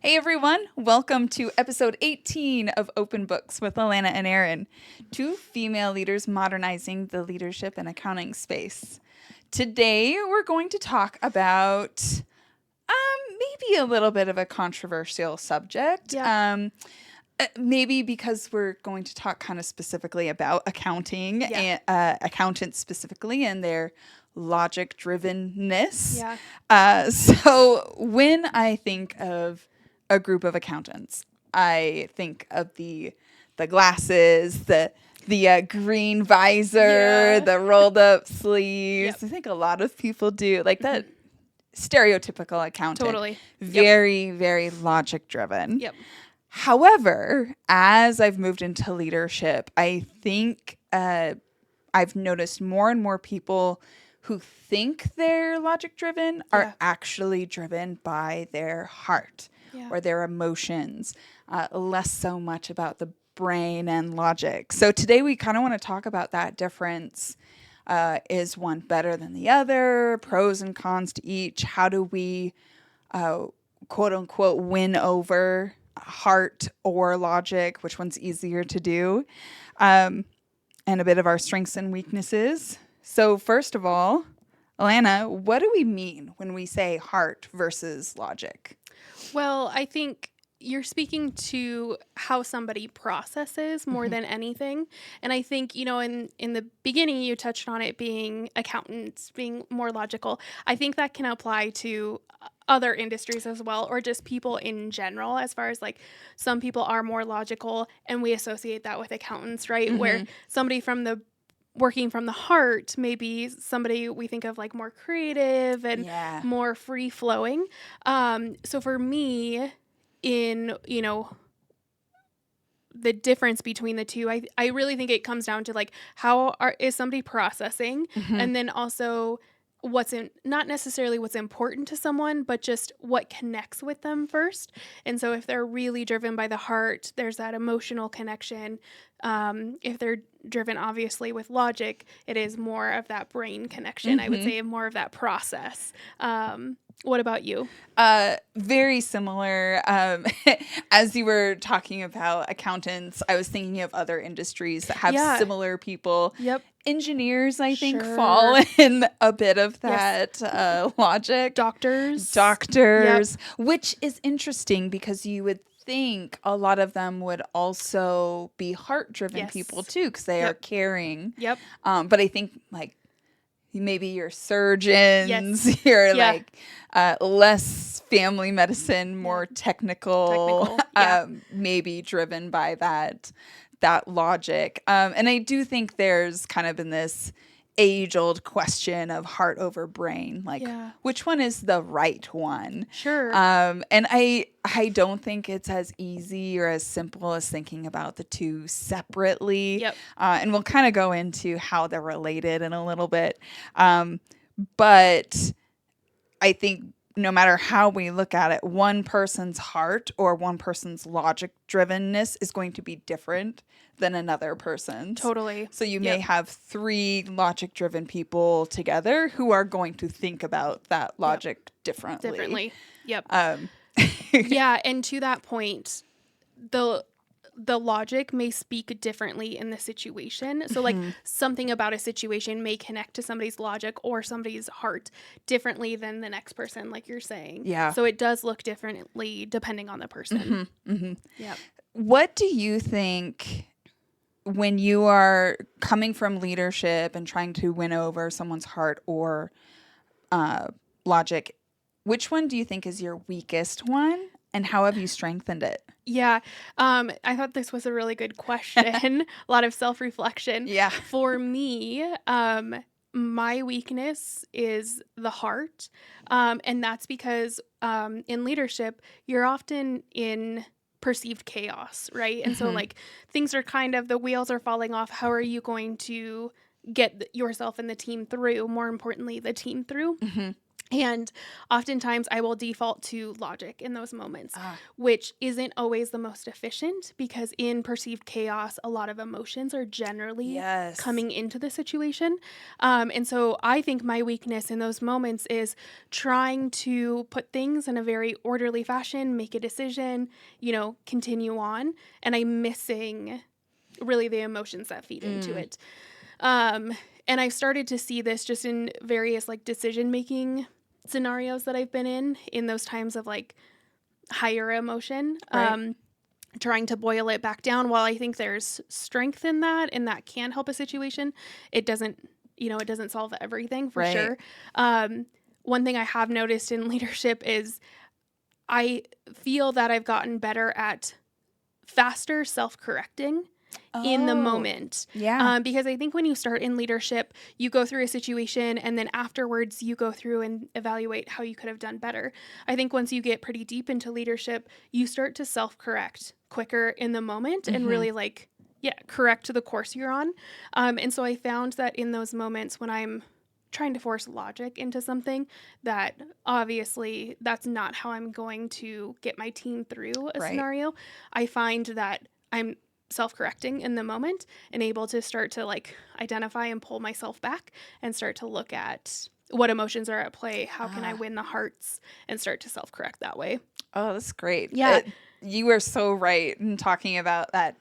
Hey everyone, welcome to episode 18 of Open Books with Alana and Erin, two female leaders modernizing the leadership and accounting space. Today we're going to talk about maybe a little bit of a controversial subject. Yeah. Maybe because we're going to talk kind of specifically about accounting and accountants specifically and their logic drivenness. Yeah. So when I think of a group of accountants, I think of the glasses, the green visor, the rolled up sleeves. Yep. I think a lot of people do like that stereotypical accountant. Totally. Very, very logic driven. Yep. However, as I've moved into leadership, I think I've noticed more and more people who think they're logic driven are actually driven by their heart or their emotions, less so much about the brain and logic. So today we kind of want to talk about that difference. Is one better than the other? Pros and cons to each. How do we, quote unquote, win over heart or logic? Which one's easier to do? And a bit of our strengths and weaknesses. So first of all, Alana, what do we mean when we say heart versus logic? Well, I think you're speaking to how somebody processes more than anything. And I think, in the beginning, you touched on it being accountants, being more logical. I think that can apply to other industries as well, or just people in general, as far as like some people are more logical and we associate that with accountants, right? Where somebody working from the heart, maybe somebody we think of like more creative and more free flowing. So for me, in the difference between the two, I really think it comes down to like is somebody processing, and then also not necessarily what's important to someone, but just what connects with them first. And so if they're really driven by the heart, there's that emotional connection. If they're driven obviously with logic, it is more of that brain connection. I would say more of that process. What about you? Very similar. As you were talking about accountants, I was thinking of other industries that have similar people. Yep. Engineers, I think, fall in a bit of that logic. Doctors. Which is interesting because you would think a lot of them would also be heart-driven people too, because they are caring. Yep. But I think like maybe your surgeons, your like less family medicine, more technical maybe driven by that logic. And I do think there's kind of been this age-old question of heart over brain, like which one is the right one? Sure. And I don't think it's as easy or as simple as thinking about the two separately. Yep. And we'll kind of go into how they're related in a little bit. But I think no matter how we look at it, one person's heart or one person's logic drivenness is going to be different than another person's. Totally. So you may have three logic driven people together who are going to think about that logic differently. Yep. Yeah. And to that point, the logic may speak differently in the situation. So like something about a situation may connect to somebody's logic or somebody's heart differently than the next person, like you're saying. Yeah. So it does look differently depending on the person. Yeah. What do you think when you are coming from leadership and trying to win over someone's heart or logic, which one do you think is your weakest one? And how have you strengthened it? Yeah. I thought this was a really good question. A lot of self-reflection. Yeah. For me, my weakness is the heart. And that's because in leadership, you're often in perceived chaos, right? And so like things are the wheels are falling off. How are you going to get yourself and the team through? More importantly, the team through. And oftentimes I will default to logic in those moments, which isn't always the most efficient because in perceived chaos, a lot of emotions are generally coming into the situation. And so I think my weakness in those moments is trying to put things in a very orderly fashion, make a decision, continue on. And I'm missing really the emotions that feed into it. And I've started to see this just in various like decision-making scenarios that I've been in those times of like higher emotion, trying to boil it back down. While I think there's strength in that and that can help a situation, it doesn't solve everything for sure. One thing I have noticed in leadership is I feel that I've gotten better at faster self-correcting in the moment. Because I think when you start in leadership, you go through a situation and then afterwards you go through and evaluate how you could have done better. I think once you get pretty deep into leadership, you start to self-correct quicker in the moment and really correct the course you're on. And so I found that in those moments when I'm trying to force logic into something, that obviously that's not how I'm going to get my team through a scenario. I find that I'm self-correcting in the moment and able to start to like identify and pull myself back and start to look at what emotions are at play, how can I win the hearts, and start to self-correct that way. Oh, that's great. Yeah. You are so right in talking about that.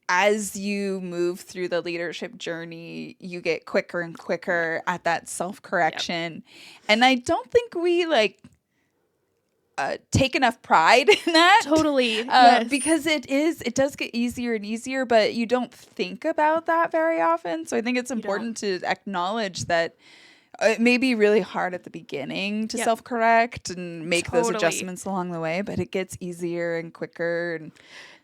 As you move through the leadership journey, you get quicker and quicker at that self-correction. And I don't think we take enough pride in that. Totally. Because it does get easier and easier, but you don't think about that very often. So I think it's important to acknowledge that it may be really hard at the beginning to self-correct and make those adjustments along the way, but it gets easier and quicker, and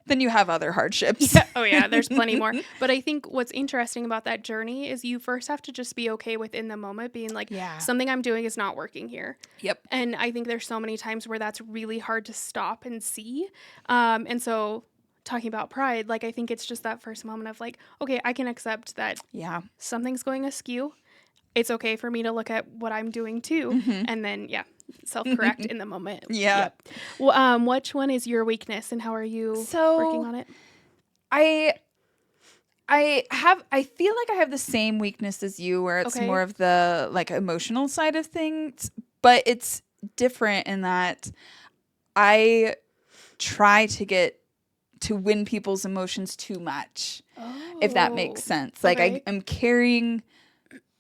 then you have other hardships. Yeah. Oh yeah, there's plenty more. But I think what's interesting about that journey is you first have to just be okay within the moment, being like, something I'm doing is not working here. Yep. And I think there's so many times where that's really hard to stop and see. And so talking about pride, like I think it's just that first moment of like, okay, I can accept that something's going askew. It's okay for me to look at what I'm doing too. And then, self-correct in the moment. Yep. Well, which one is your weakness and how are you working on it? I feel like I have the same weakness as you, where it's more of the like emotional side of things, but it's different in that I try to win people's emotions too much, if that makes sense. Like I'm carrying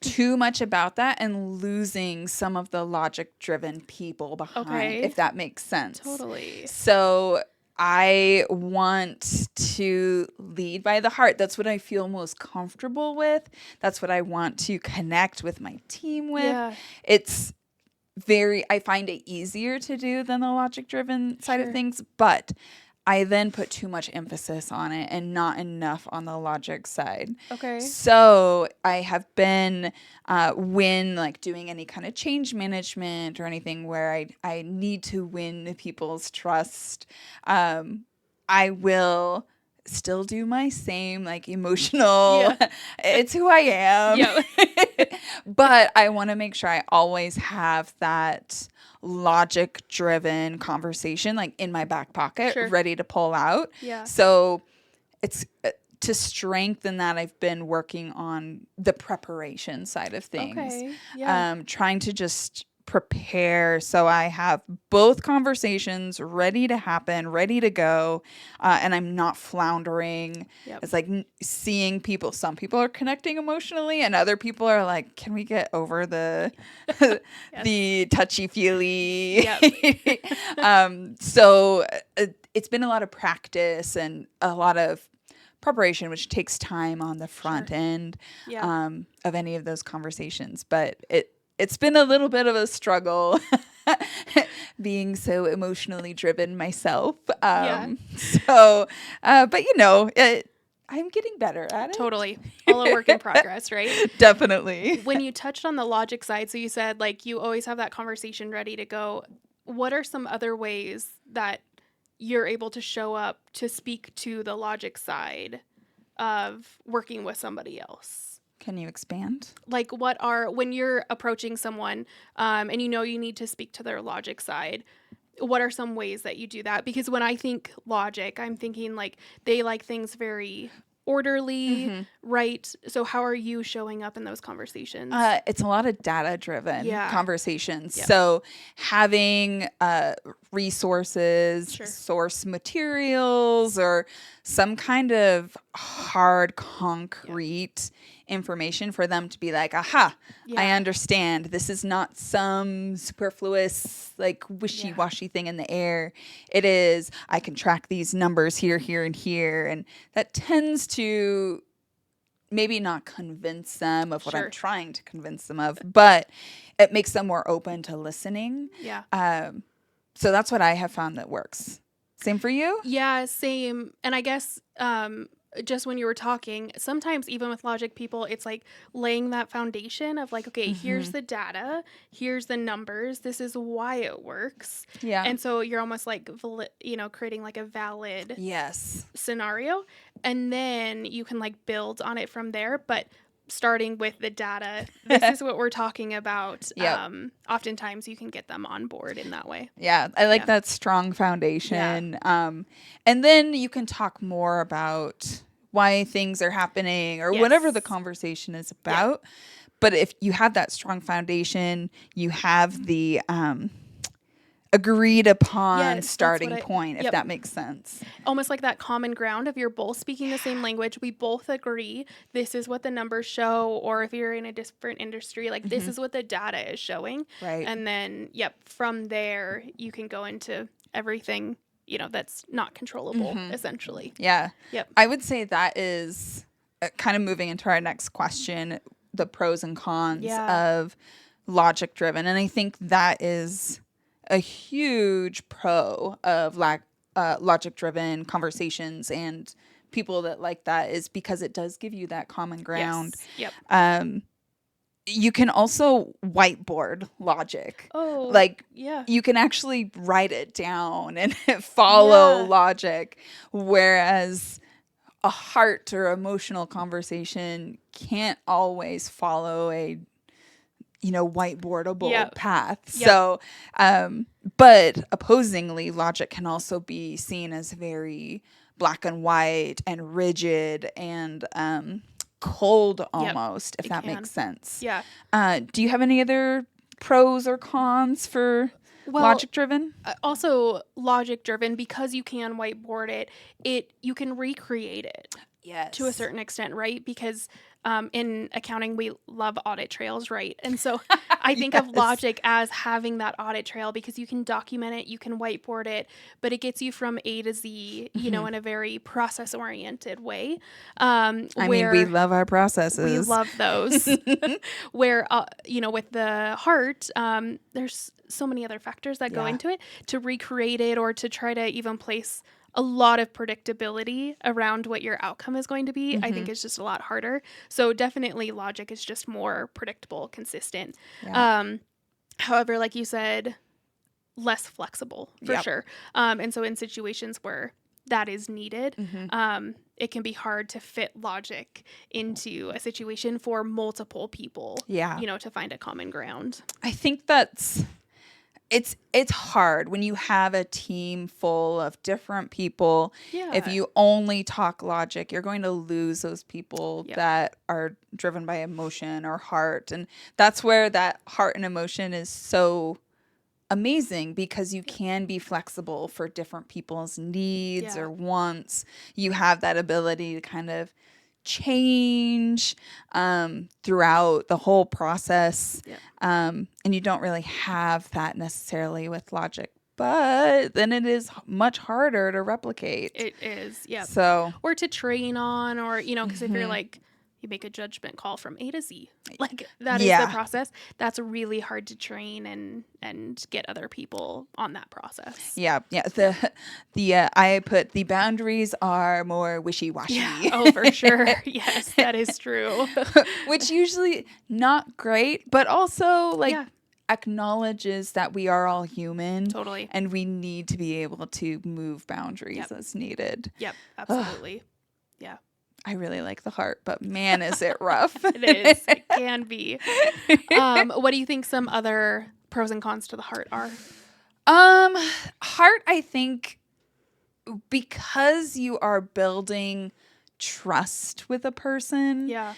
too much about that and losing some of the logic-driven people behind, if that makes sense. Totally. So I want to lead by the heart. That's what I feel most comfortable with. That's what I want to connect with my team with. Yeah. It's I find it easier to do than the logic-driven side of things, but I then put too much emphasis on it and not enough on the logic side. Okay. So I have been, when like doing any kind of change management or anything where I need to win people's trust, I will still do my same like emotional, it's who I am. But I want to make sure I always have that logic driven conversation like in my back pocket, ready to pull out. So it's to strengthen that, I've been working on the preparation side of things. Trying to just prepare so I have both conversations ready to happen, ready to go, and I'm not floundering. It's like seeing people. Some people are connecting emotionally, and other people are like, "Can we get over the the touchy feely?" So it's been a lot of practice and a lot of preparation, which takes time on the front end of any of those conversations, but it's been a little bit of a struggle being so emotionally driven myself. So, but I'm getting better at it. Totally. All a work in progress, right? Definitely. When you touched on the logic side, so you said like you always have that conversation ready to go. What are some other ways that you're able to show up to speak to the logic side of working with somebody else? Can you expand? Like, when you're approaching someone, and you know you need to speak to their logic side, what are some ways that you do that? Because when I think logic, I'm thinking like they like things very orderly, right? So how are you showing up in those conversations? It's a lot of data driven Yeah. conversations. Yep. So having resources, Sure. source materials, or some kind of hard, concrete information for them to be like, aha, I Yeah. understand. This is not some superfluous, like wishy-washy thing in the air. It is, I can track these numbers here, here, and here. And that tends to maybe not convince them of what Sure. I'm trying to convince them of, but it makes them more open to listening. Yeah. So that's what I have found that works. Same for you? Yeah, same. And I guess just when you were talking, sometimes even with logic people, it's like laying that foundation of like, okay, here's the data, here's the numbers, this is why it works. Yeah. And so you're almost like, creating like a valid Yes. scenario. And then you can like build on it from there. But starting with the data, this is what we're talking about. Yep. Oftentimes you can get them on board in that way. Yeah, I like Yeah. that strong foundation. And then you can talk more about why things are happening or whatever the Yes. conversation is about. But if you have that strong foundation, you have the agreed upon Yes, that's starting what point, if yep. that makes sense. Almost like that common ground of you're both speaking the same language. We both agree this is what the numbers show, or if you're in a different industry, like this is what the data is showing. Right. And then, from there you can go into everything, that's not controllable, essentially. Yeah. Yep. I would say that is kind of moving into our next question, the pros and cons of logic driven. And I think that is a huge pro of logic driven conversations and people that like that, is because it does give you that common ground. Yes. Yep. You can also whiteboard logic. Oh, Like, yeah. you can actually write it down and follow logic, whereas a heart or emotional conversation can't always follow a whiteboardable path. Yep. So, but opposingly, logic can also be seen as very black and white and rigid and cold almost, if that makes sense. Yeah. Do you have any other pros or cons for logic driven? Also logic driven, because you can whiteboard it, you can recreate it. Yes. To a certain extent, right? Because in accounting, we love audit trails, right? And so I think of logic as having that audit trail, because you can document it, you can whiteboard it, but it gets you from A to Z, in a very process-oriented way. We love our processes. We love those. Where, with the heart, there's so many other factors that go into it. To recreate it, or to try to even place a lot of predictability around what your outcome is going to be, I think is just a lot harder. So definitely logic is just more predictable, consistent. Yeah. However, like you said, less flexible for sure. And so in situations where that is needed, it can be hard to fit logic into a situation for multiple people, to find a common ground. I think it's hard when you have a team full of different people. If you only talk logic, you're going to lose those people that are driven by emotion or heart. And that's where that heart and emotion is so amazing, because you can be flexible for different people's needs or wants. You have that ability to kind of change throughout the whole process. And you don't really have that necessarily with logic, but then it is much harder to replicate. It is, or to train on, or because if you're like, you make a judgment call from A to Z, like that is the process. That's really hard to train and get other people on that process. I put the boundaries are more wishy-washy. Oh, for sure. Yes, that is true. Which usually not great, but also acknowledges that we are all human. Totally. And we need to be able to move boundaries as needed. Yep, absolutely. Yeah. I really like the heart, but man, is it rough. It is. It can be. What do you think some other pros and cons to the heart are? Heart, I think, because you are building trust with a person. Yeah.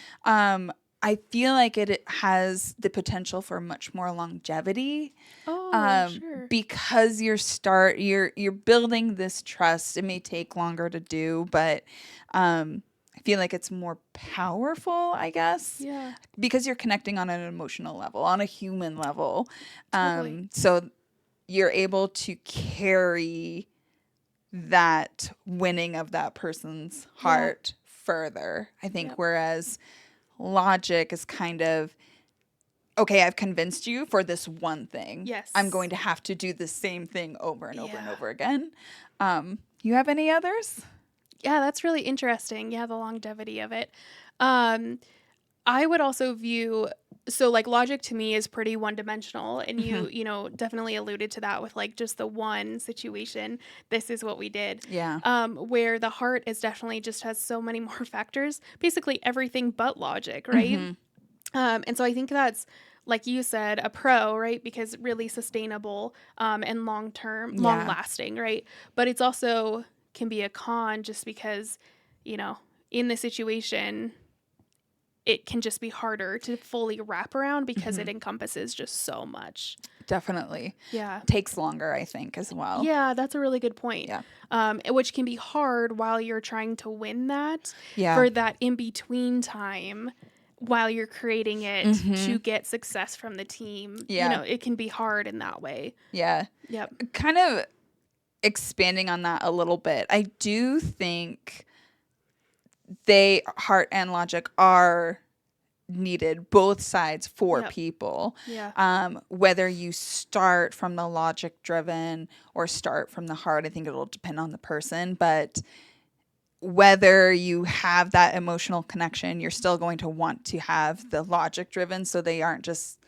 I feel like it has the potential for much more longevity. Sure. Because you're building this trust. It may take longer to do, but I feel like it's more powerful, I guess. Yeah. Because you're connecting on an emotional level, on a human level. Totally. So you're able to carry that winning of that person's heart further, I think. Yep. Whereas logic is kind of, okay, I've convinced you for this one thing. Yes. I'm going to have to do the same thing over and over and Yeah. over again. You have any others? Yeah, that's really interesting. Yeah, the longevity of it. I would also view, so like logic to me is pretty one dimensional, and you know, definitely alluded to that with like just the one situation. This is what we did. Yeah. Where the heart is definitely just has so many more factors, basically everything but logic, right? And so I think that's, like you said, a pro, right? Because really sustainable and long term, long Yeah. lasting, right? But it's also can be a con just because, you know, in the situation, it can just be harder to fully wrap around because it encompasses just so much. Definitely. Yeah. Takes longer, I think, as well. Yeah, that's a really good point. Yeah. Which can be hard while you're trying to win that Yeah. for that in between time while you're creating it to get success from the team. Yeah. You know, it can be hard in that way. Yeah. Yep. Kind of expanding on that a little bit, I do think heart and logic are needed, both sides for Yep. people. Yeah. Whether you start from the logic driven or start from the heart, I think it'll depend on the person, but whether you have that emotional connection, you're still going to want to have the logic driven, so they aren't just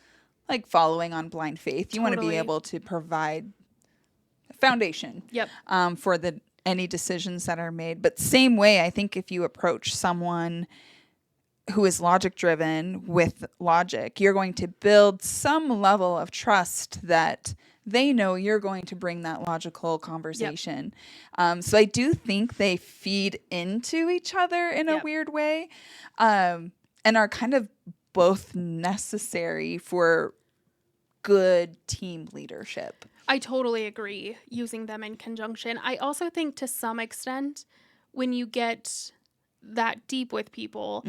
like following on blind faith. You want to be Totally. able to provide a foundation Yep. for any decisions that are made. But same way, I think if you approach someone who is logic driven with logic, you're going to build some level of trust that they know you're going to bring that logical conversation. So I do think they feed into each other in a Yep. weird way, and are kind of both necessary for good team leadership. I totally agree using them in conjunction. I also think to some extent, when you get that deep with people,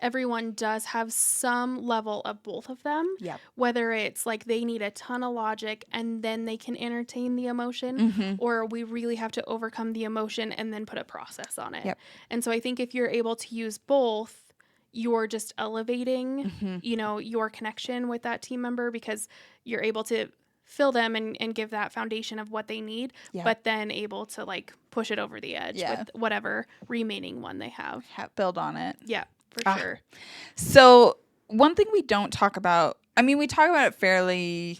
everyone does have some level of both of them. Yep. Whether it's like they need a ton of logic and then they can entertain the emotion, or we really have to overcome the emotion and then put a process on it. Yep. And so I think if you're able to use both, you're just elevating, you know, your connection with that team member because you're able to fill them and give that foundation of what they need, but then able to like push it over the edge with whatever remaining one they have. Build on it. Yeah, for sure. So one thing we don't talk about, I mean, we talk about it fairly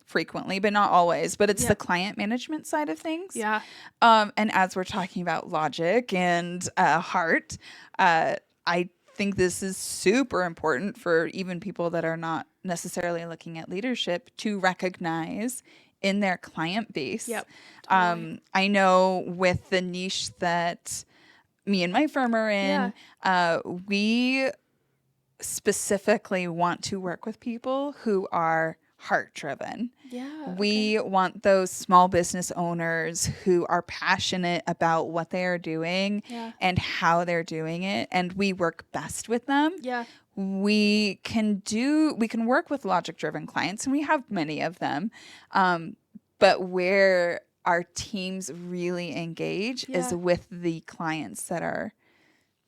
frequently, but not always, but it's the client management side of things. Yeah. And as we're talking about logic and heart, I think this is super important for even people that are not necessarily looking at leadership to recognize in their client base. Yep. Totally. I know with the niche that me and my firm are in, we specifically want to work with people who are heart driven. Yeah. We want those small business owners who are passionate about what they are doing and how they're doing it, and we work best with them. Yeah. We can work with logic driven clients, and we have many of them. But where our teams really engage is with the clients that are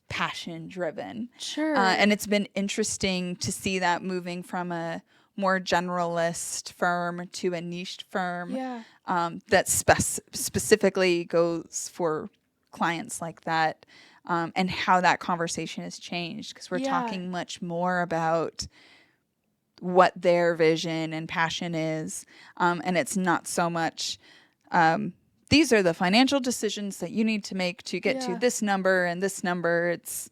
passion driven. Sure. And it's been interesting to see that moving from a more generalist firm to a niche firm that specifically goes for clients like that, and how that conversation has changed, because we're talking much more about what their vision and passion is, and it's not so much these are the financial decisions that you need to make to get to Yeah. this number and this number. It's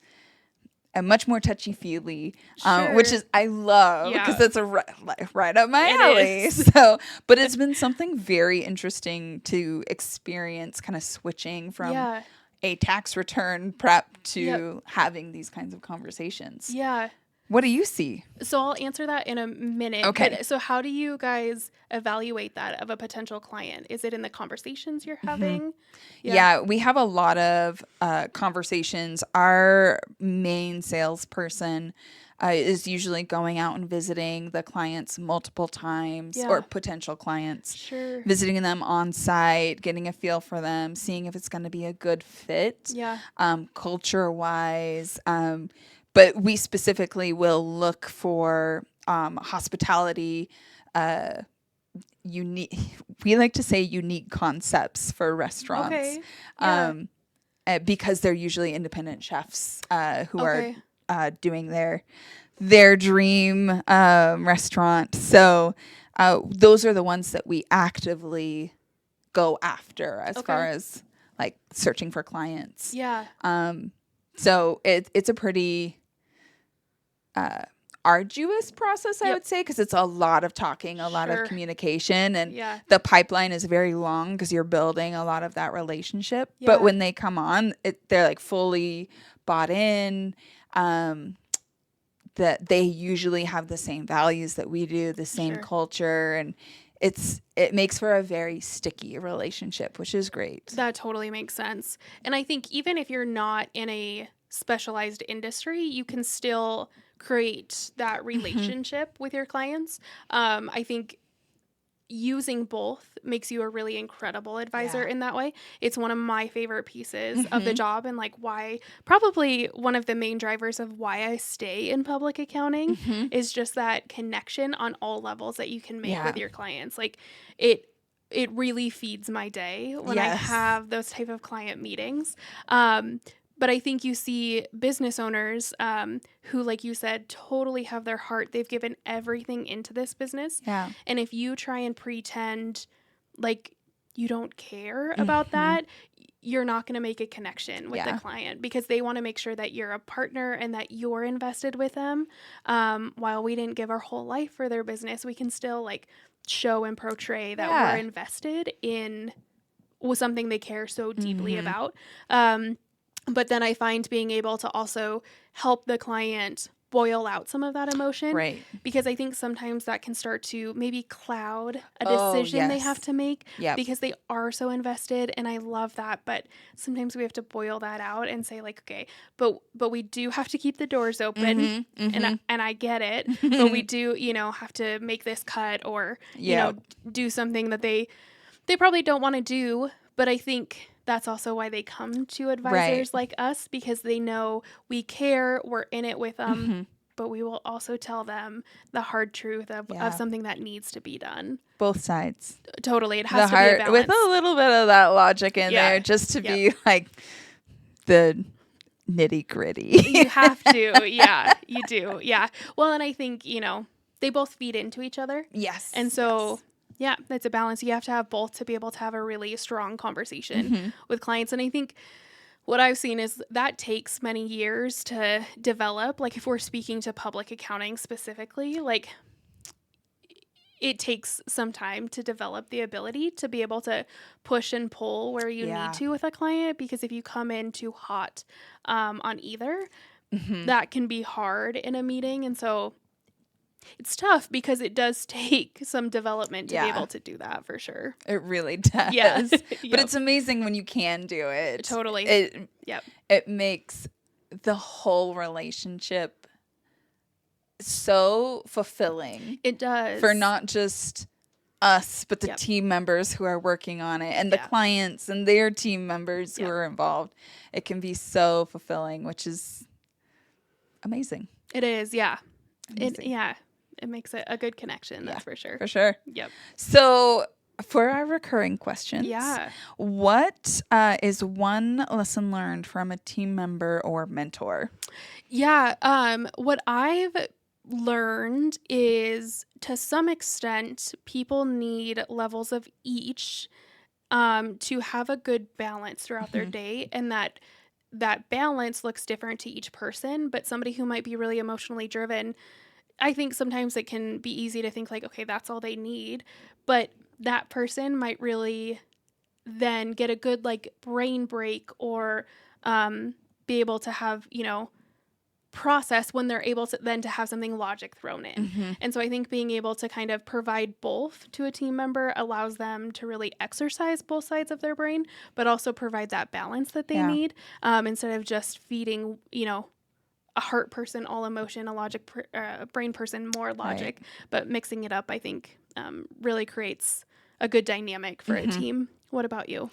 a much more touchy-feely, Sure. which is I love because Yeah. it's right up my It alley. is. So, but it's been something very interesting to experience, kind of switching from Yeah. a tax return prep to Yep. having these kinds of conversations. Yeah. What do you see? So I'll answer that in a minute. Okay. But so how do you guys evaluate that of a potential client? Is it in the conversations you're having? Yeah, we have a lot of conversations. Our main salesperson is usually going out and visiting the clients multiple times Yeah. or potential clients, Sure. visiting them on site, getting a feel for them, seeing if it's going to be a good fit, Yeah. culture wise. But we specifically will look for hospitality, unique, we like to say unique concepts for restaurants. Okay. Yeah. Because they're usually independent chefs who Okay. are doing their dream restaurant. So those are the ones that we actively go after as Okay. far as like searching for clients. Yeah. So it's a pretty arduous process, I Yep. would say, because it's a lot of talking, a lot Sure. of communication, and Yeah. the pipeline is very long because you're building a lot of that relationship. Yeah. But when they come on, they're like fully bought in. That they usually have the same values that we do, the same Sure. culture, and it makes for a very sticky relationship, which is great. That totally makes sense. And I think even if you're not in a specialized industry, you can still create that relationship with your clients. I think using both makes you a really incredible advisor Yeah. in that way. It's one of my favorite pieces of the job, and like why probably one of the main drivers of why I stay in public accounting is just that connection on all levels that you can make Yeah. with your clients. Like it really feeds my day when I Yes. have those type of client meetings. But I think you see business owners who, like you said, totally have their heart. They've given everything into this business. Yeah. And if you try and pretend like you don't care about that, you're not going to make a connection with Yeah. the client because they want to make sure that you're a partner and that you're invested with them. While we didn't give our whole life for their business, we can still like show and portray that Yeah. we're invested in with something they care so deeply Mm-hmm. about. But then I find being able to also help the client boil out some of that emotion. Right. Because I think sometimes that can start to maybe cloud a Oh, decision they yes. have to make Yep. because they are so invested, and I love that. But sometimes we have to boil that out and say like, okay, but we do have to keep the doors open, and I get it, but we do have to make this cut or Yep. do something that they probably don't want to do. But I think that's also why they come to advisors like us, because they know we care, we're in it with them, but we will also tell them the hard truth of something that needs to be done. Both sides. Totally. It The has to be a heart balance. with a little bit of that logic in Yeah. there just to Yep. be like the nitty gritty. You have to. Yeah, you do. Yeah. Well, and I think, they both feed into each other. Yes. And so, yeah, it's a balance. You have to have both to be able to have a really strong conversation with clients. And I think what I've seen is that takes many years to develop. Like if we're speaking to public accounting specifically, like it takes some time to develop the ability to be able to push and pull where you Yeah. need to with a client. Because if you come in too hot on either, that can be hard in a meeting. And so it's tough because it does take some development to be Yeah. able to do that for sure. It really does. Yeah. But Yep. it's amazing when you can do it. Totally. Yep. It makes the whole relationship so fulfilling It does. for not just us, but the Yep. team members who are working on it and the Yeah. clients and their team members who Yep. are involved. It can be so fulfilling, which is amazing. It is. Yeah. Amazing. It makes it a good connection. That's for sure. For sure. Yep. So, for our recurring questions, Yeah. what is one lesson learned from a team member or mentor? Yeah. What I've learned is to some extent, people need levels of each to have a good balance throughout their day, and that balance looks different to each person. But somebody who might be really emotionally driven, I think sometimes it can be easy to think like, okay, that's all they need. But that person might really then get a good like brain break, or be able to have, process when they're able to then to have something logic thrown in. And so I think being able to kind of provide both to a team member allows them to really exercise both sides of their brain, but also provide that balance that they need, instead of just feeding, a heart person all emotion, a logic brain person more logic, but mixing it up, I think, really creates a good dynamic for a team. What about you?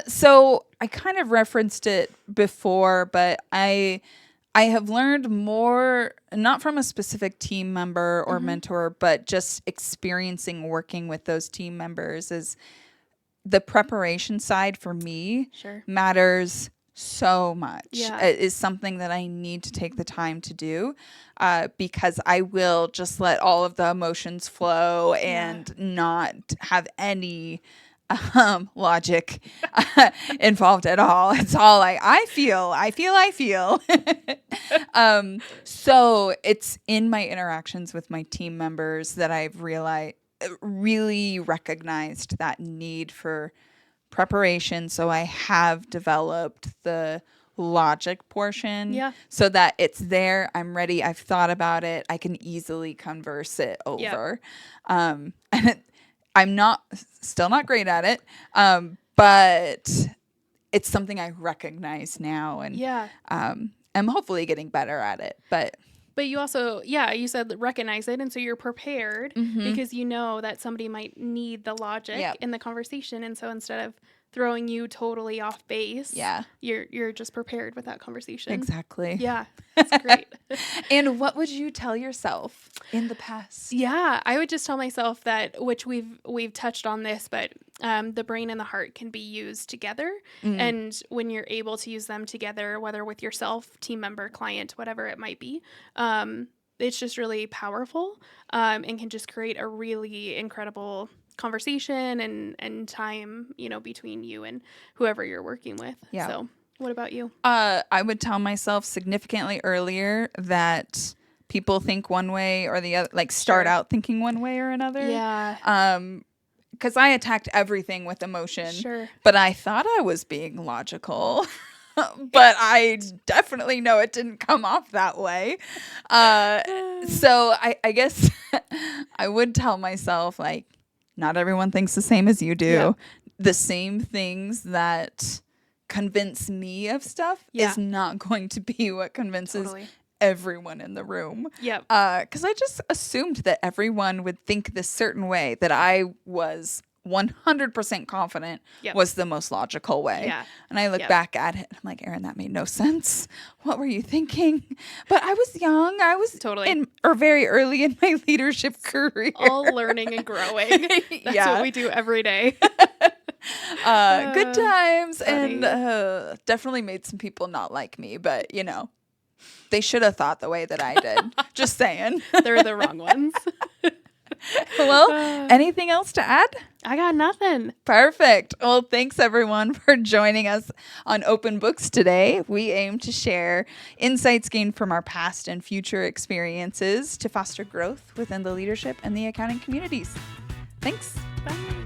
So I kind of referenced it before, but I have learned more, not from a specific team member or mentor, but just experiencing working with those team members, is the preparation side for me matters so much. It is something that I need to take the time to do, because I will just let all of the emotions flow and not have any logic involved at all. It's all like, I feel. So it's in my interactions with my team members that I've really recognized that need for preparation. So I have developed the logic portion so that it's there. I'm ready. I've thought about it. I can easily converse it over. And I'm still not great at it, but it's something I recognize now, and I'm hopefully getting better at it. But you also, you said recognize it, and so you're prepared because you know that somebody might need the logic in the conversation, and so instead of throwing you totally off base, you're just prepared with that conversation. Exactly. Yeah, that's great. And what would you tell yourself in the past? Yeah, I would just tell myself that, which we've touched on this, but the brain and the heart can be used together. And when you're able to use them together, whether with yourself, team member, client, whatever it might be, it's just really powerful, and can just create a really incredible conversation and time, between you and whoever you're working with. So what about you? I would tell myself significantly earlier that people think one way or the other, like start out thinking one way or another. Because I attacked everything with emotion, but I thought I was being logical. But I definitely know it didn't come off that way. So I guess I would tell myself, like, not everyone thinks the same as you do. The same things that convince me of stuff is not going to be what convinces everyone in the room. Because I just assumed that everyone would think this certain way, that I was 100% confident was the most logical way. And I look back at it and I'm like, Erin, that made no sense. What were you thinking? But I was young. I was very early in my leadership career. All learning and growing. That's what we do every day. Good times. Funny. And definitely made some people not like me, but they should have thought the way that I did. Just saying. They're the wrong ones. Well, anything else to add? I got nothing. Perfect. Well, thanks everyone for joining us on Open Books today. We aim to share insights gained from our past and future experiences to foster growth within the leadership and the accounting communities. Thanks. Bye.